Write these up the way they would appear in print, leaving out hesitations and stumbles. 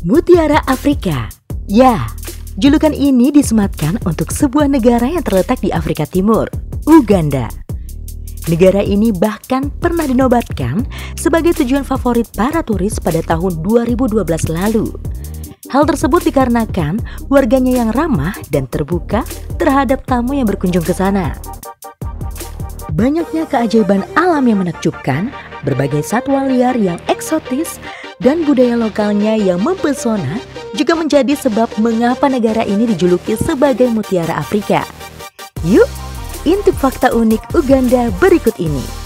Mutiara Afrika. Ya, julukan ini disematkan untuk sebuah negara yang terletak di Afrika Timur, Uganda. Negara ini bahkan pernah dinobatkan sebagai tujuan favorit para turis pada tahun 2012 lalu. Hal tersebut dikarenakan warganya yang ramah dan terbuka terhadap tamu yang berkunjung ke sana. Banyaknya keajaiban alam yang menakjubkan, berbagai satwa liar yang eksotis, dan budaya lokalnya yang mempesona juga menjadi sebab mengapa negara ini dijuluki sebagai Mutiara Afrika. Yuk, intip fakta unik Uganda berikut ini.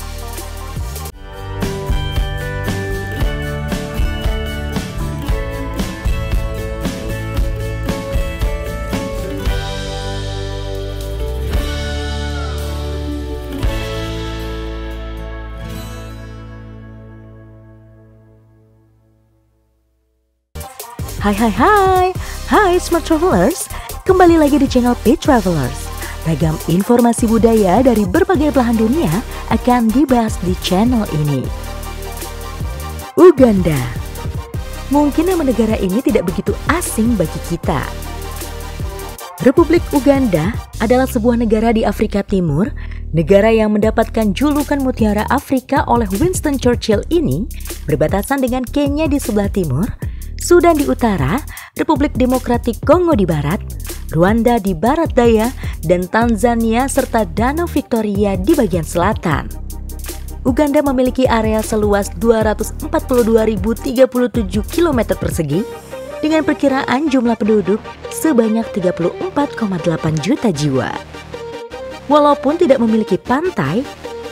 Hai Smart Travelers, kembali lagi di channel Page Travelers. Ragam informasi budaya dari berbagai belahan dunia akan dibahas di channel ini. Uganda. Mungkin nama negara ini tidak begitu asing bagi kita. Republik Uganda adalah sebuah negara di Afrika Timur. Negara yang mendapatkan julukan Mutiara Afrika oleh Winston Churchill ini berbatasan dengan Kenya di sebelah timur, Sudan di utara, Republik Demokratik Kongo di barat, Rwanda di barat daya, dan Tanzania serta Danau Victoria di bagian selatan. Uganda memiliki area seluas 242.037 km persegi dengan perkiraan jumlah penduduk sebanyak 34,8 juta jiwa. Walaupun tidak memiliki pantai,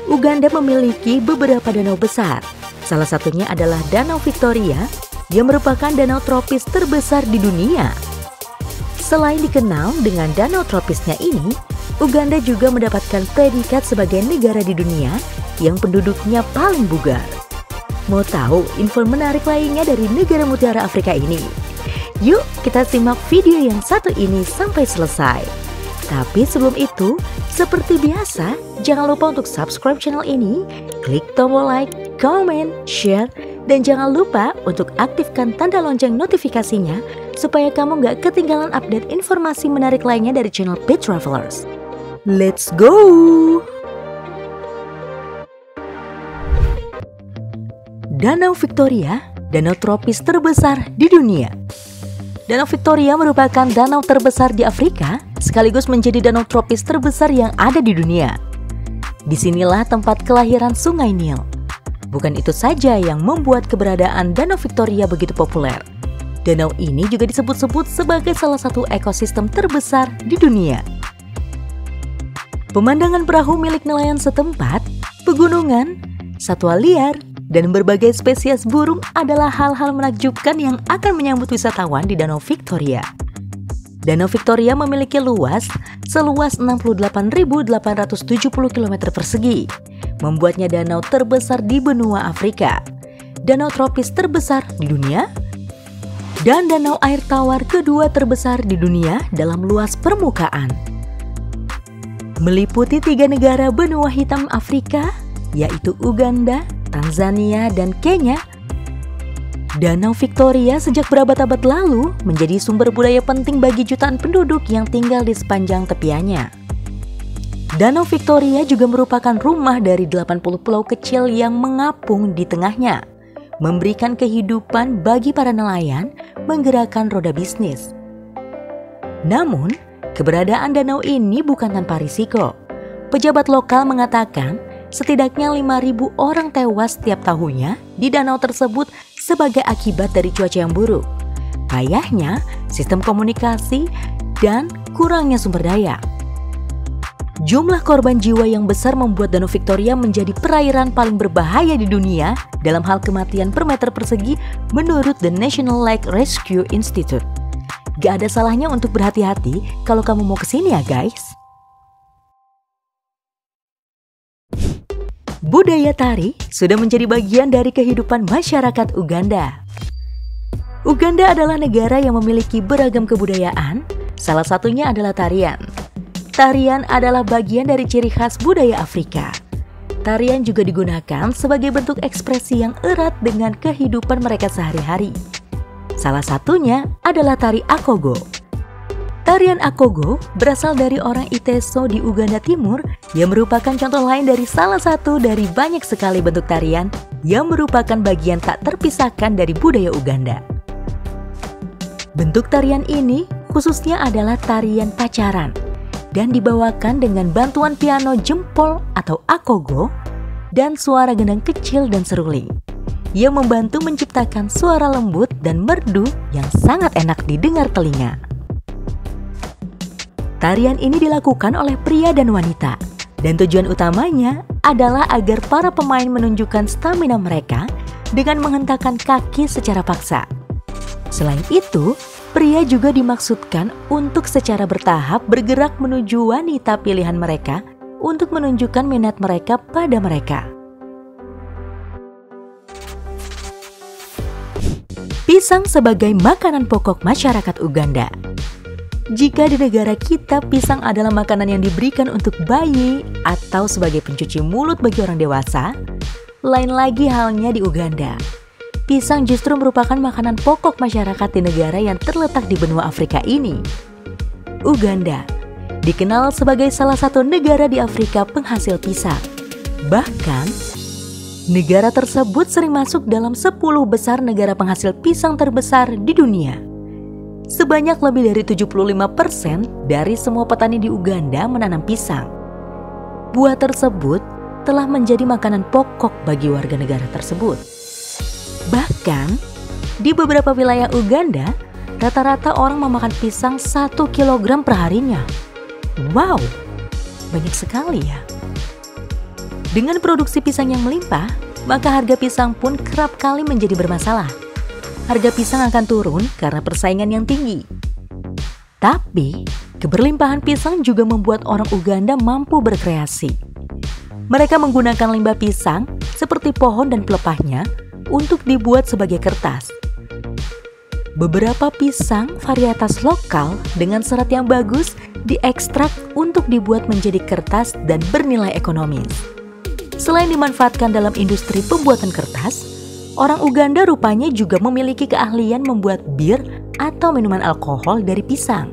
Uganda memiliki beberapa danau besar. Salah satunya adalah Danau Victoria, yang merupakan danau tropis terbesar di dunia. Selain dikenal dengan danau tropisnya ini, Uganda juga mendapatkan predikat sebagai negara di dunia yang penduduknya paling bugar. Mau tahu info menarik lainnya dari negara Mutiara Afrika ini? Yuk kita simak video yang satu ini sampai selesai. Tapi sebelum itu, seperti biasa, jangan lupa untuk subscribe channel ini, klik tombol like, comment, share, dan jangan lupa untuk aktifkan tanda lonceng notifikasinya supaya kamu nggak ketinggalan update informasi menarik lainnya dari channel Page Travelers. Let's go! Danau Victoria, danau tropis terbesar di dunia. Danau Victoria merupakan danau terbesar di Afrika, sekaligus menjadi danau tropis terbesar yang ada di dunia. Disinilah tempat kelahiran Sungai Nil. Bukan itu saja yang membuat keberadaan Danau Victoria begitu populer. Danau ini juga disebut-sebut sebagai salah satu ekosistem terbesar di dunia. Pemandangan perahu milik nelayan setempat, pegunungan, satwa liar, dan berbagai spesies burung adalah hal-hal menakjubkan yang akan menyambut wisatawan di Danau Victoria. Danau Victoria memiliki seluas 68.870 km persegi, membuatnya danau terbesar di benua Afrika, danau tropis terbesar di dunia, dan danau air tawar kedua terbesar di dunia dalam luas permukaan. Meliputi 3 negara benua hitam Afrika, yaitu Uganda, Tanzania, dan Kenya. Danau Victoria sejak berabad-abad lalu menjadi sumber budaya penting bagi jutaan penduduk yang tinggal di sepanjang tepiannya. Danau Victoria juga merupakan rumah dari 80 pulau kecil yang mengapung di tengahnya, memberikan kehidupan bagi para nelayan, menggerakkan roda bisnis. Namun, keberadaan danau ini bukan tanpa risiko. Pejabat lokal mengatakan setidaknya 5.000 orang tewas setiap tahunnya di danau tersebut sebagai akibat dari cuaca yang buruk, payahnya sistem komunikasi, dan kurangnya sumber daya. Jumlah korban jiwa yang besar membuat Danau Victoria menjadi perairan paling berbahaya di dunia dalam hal kematian per meter persegi menurut The National Lake Rescue Institute. Gak ada salahnya untuk berhati-hati kalau kamu mau kesini ya guys. Budaya tari sudah menjadi bagian dari kehidupan masyarakat Uganda. Uganda adalah negara yang memiliki beragam kebudayaan, salah satunya adalah tarian. Tarian adalah bagian dari ciri khas budaya Afrika. Tarian juga digunakan sebagai bentuk ekspresi yang erat dengan kehidupan mereka sehari-hari. Salah satunya adalah tari Akogo. Tarian Akogo berasal dari orang Iteso di Uganda Timur yang merupakan contoh lain dari salah satu dari banyak sekali bentuk tarian yang merupakan bagian tak terpisahkan dari budaya Uganda. Bentuk tarian ini khususnya adalah tarian pacaran dan dibawakan dengan bantuan piano jempol atau Akogo dan suara gendang kecil dan seruling yang membantu menciptakan suara lembut dan merdu yang sangat enak didengar telinga. Tarian ini dilakukan oleh pria dan wanita, dan tujuan utamanya adalah agar para pemain menunjukkan stamina mereka dengan menghentakkan kaki secara paksa. Selain itu, pria juga dimaksudkan untuk secara bertahap bergerak menuju wanita pilihan mereka untuk menunjukkan minat mereka pada mereka. Pisang sebagai makanan pokok masyarakat Uganda. Jika di negara kita pisang adalah makanan yang diberikan untuk bayi atau sebagai pencuci mulut bagi orang dewasa, lain lagi halnya di Uganda. Pisang justru merupakan makanan pokok masyarakat di negara yang terletak di benua Afrika ini. Uganda dikenal sebagai salah satu negara di Afrika penghasil pisang. Bahkan, negara tersebut sering masuk dalam 10 besar negara penghasil pisang terbesar di dunia. Sebanyak lebih dari 75% dari semua petani di Uganda menanam pisang. Buah tersebut telah menjadi makanan pokok bagi warga negara tersebut. Bahkan, di beberapa wilayah Uganda, rata-rata orang memakan pisang 1 kilogram per harinya. Wow, banyak sekali ya. Dengan produksi pisang yang melimpah, maka harga pisang pun kerap kali menjadi bermasalah. Harga pisang akan turun karena persaingan yang tinggi. Tapi, keberlimpahan pisang juga membuat orang Uganda mampu berkreasi. Mereka menggunakan limbah pisang seperti pohon dan pelepahnya untuk dibuat sebagai kertas. Beberapa pisang varietas lokal dengan serat yang bagus diekstrak untuk dibuat menjadi kertas dan bernilai ekonomis. Selain dimanfaatkan dalam industri pembuatan kertas, orang Uganda rupanya juga memiliki keahlian membuat bir atau minuman alkohol dari pisang.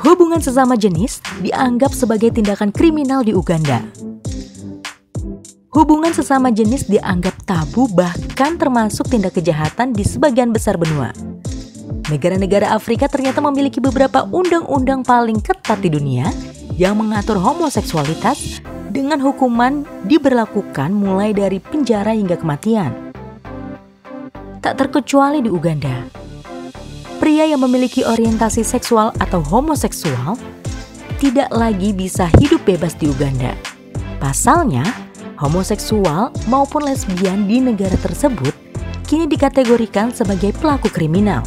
Hubungan sesama jenis dianggap sebagai tindakan kriminal di Uganda. Hubungan sesama jenis dianggap tabu bahkan termasuk tindak kejahatan di sebagian besar benua. Negara-negara Afrika ternyata memiliki beberapa undang-undang paling ketat di dunia yang mengatur homoseksualitas dengan hukuman diberlakukan mulai dari penjara hingga kematian. Tak terkecuali di Uganda. Pria yang memiliki orientasi seksual atau homoseksual tidak lagi bisa hidup bebas di Uganda. Pasalnya, homoseksual maupun lesbian di negara tersebut kini dikategorikan sebagai pelaku kriminal.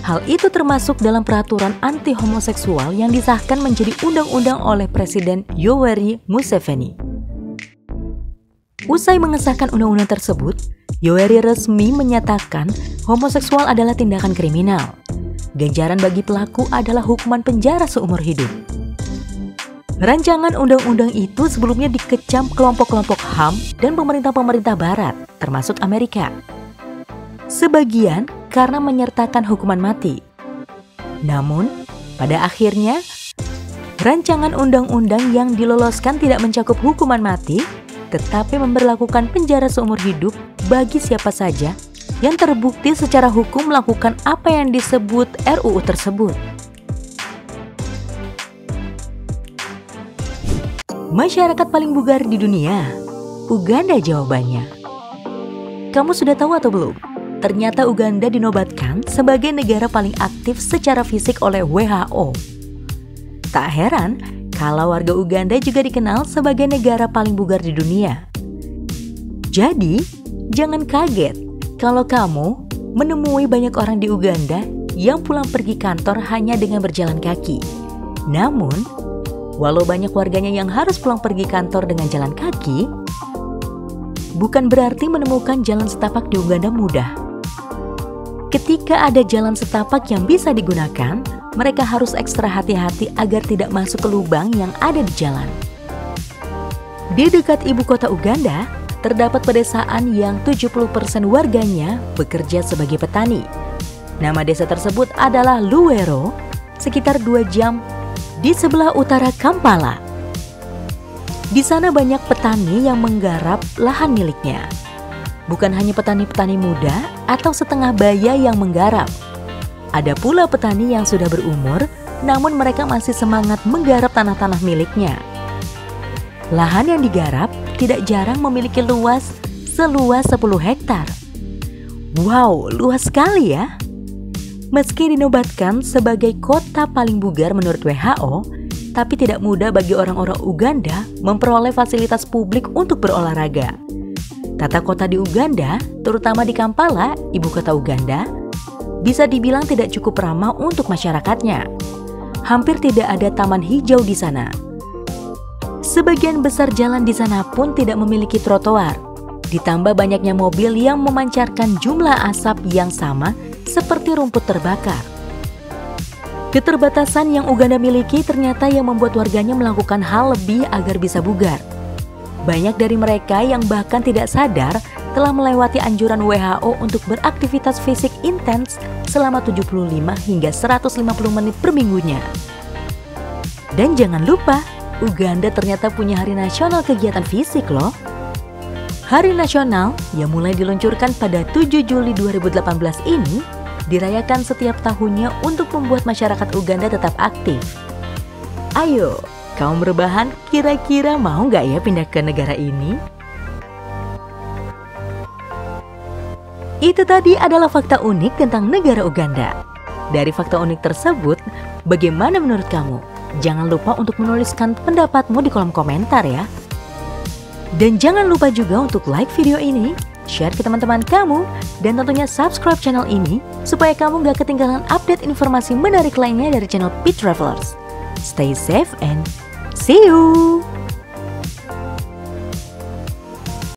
Hal itu termasuk dalam peraturan anti homoseksual yang disahkan menjadi undang-undang oleh Presiden Yoweri Museveni. Usai mengesahkan undang-undang tersebut, Yoweri resmi menyatakan homoseksual adalah tindakan kriminal. Ganjaran bagi pelaku adalah hukuman penjara seumur hidup. Rancangan undang-undang itu sebelumnya dikecam kelompok-kelompok HAM dan pemerintah-pemerintah barat, termasuk Amerika. Sebagian karena menyertakan hukuman mati. Namun, pada akhirnya, rancangan undang-undang yang diloloskan tidak mencakup hukuman mati, tetapi memberlakukan penjara seumur hidup bagi siapa saja yang terbukti secara hukum melakukan apa yang disebut RUU tersebut. Masyarakat paling bugar di dunia, Uganda jawabannya. Kamu sudah tahu atau belum? Ternyata Uganda dinobatkan sebagai negara paling aktif secara fisik oleh WHO. Tak heran kalau warga Uganda juga dikenal sebagai negara paling bugar di dunia. Jadi, jangan kaget kalau kamu menemui banyak orang di Uganda yang pulang pergi kantor hanya dengan berjalan kaki. Namun, walau banyak warganya yang harus pulang pergi kantor dengan jalan kaki, bukan berarti menemukan jalan setapak di Uganda mudah. Ketika ada jalan setapak yang bisa digunakan, mereka harus ekstra hati-hati agar tidak masuk ke lubang yang ada di jalan. Di dekat ibu kota Uganda, terdapat pedesaan yang 70% warganya bekerja sebagai petani. Nama desa tersebut adalah Luwero, sekitar 2 jam di sebelah utara Kampala. Di sana banyak petani yang menggarap lahan miliknya. Bukan hanya petani-petani muda atau setengah baya yang menggarap. Ada pula petani yang sudah berumur, namun mereka masih semangat menggarap tanah-tanah miliknya. Lahan yang digarap tidak jarang memiliki luas seluas 10 hektar. Wow, luas sekali ya! Meski dinobatkan sebagai kota paling bugar menurut WHO, tapi tidak mudah bagi orang-orang Uganda memperoleh fasilitas publik untuk berolahraga. Tata kota di Uganda, terutama di Kampala, ibu kota Uganda, bisa dibilang tidak cukup ramah untuk masyarakatnya. Hampir tidak ada taman hijau di sana. Sebagian besar jalan di sana pun tidak memiliki trotoar. Ditambah banyaknya mobil yang memancarkan jumlah asap yang sama seperti rumput terbakar. Keterbatasan yang Uganda miliki ternyata yang membuat warganya melakukan hal lebih agar bisa bugar. Banyak dari mereka yang bahkan tidak sadar telah melewati anjuran WHO untuk beraktivitas fisik intens selama 75 hingga 150 menit per minggunya. Dan jangan lupa, Uganda ternyata punya hari nasional kegiatan fisik loh. Hari nasional yang mulai diluncurkan pada 7 Juli 2018 ini dirayakan setiap tahunnya untuk membuat masyarakat Uganda tetap aktif. Ayo, kaum rebahan kira-kira mau nggak ya pindah ke negara ini? Itu tadi adalah fakta unik tentang negara Uganda. Dari fakta unik tersebut, bagaimana menurut kamu? Jangan lupa untuk menuliskan pendapatmu di kolom komentar ya. Dan jangan lupa juga untuk like video ini, share ke teman-teman kamu, dan tentunya subscribe channel ini supaya kamu gak ketinggalan update informasi menarik lainnya dari channel Pete Travelers. Stay safe and see you!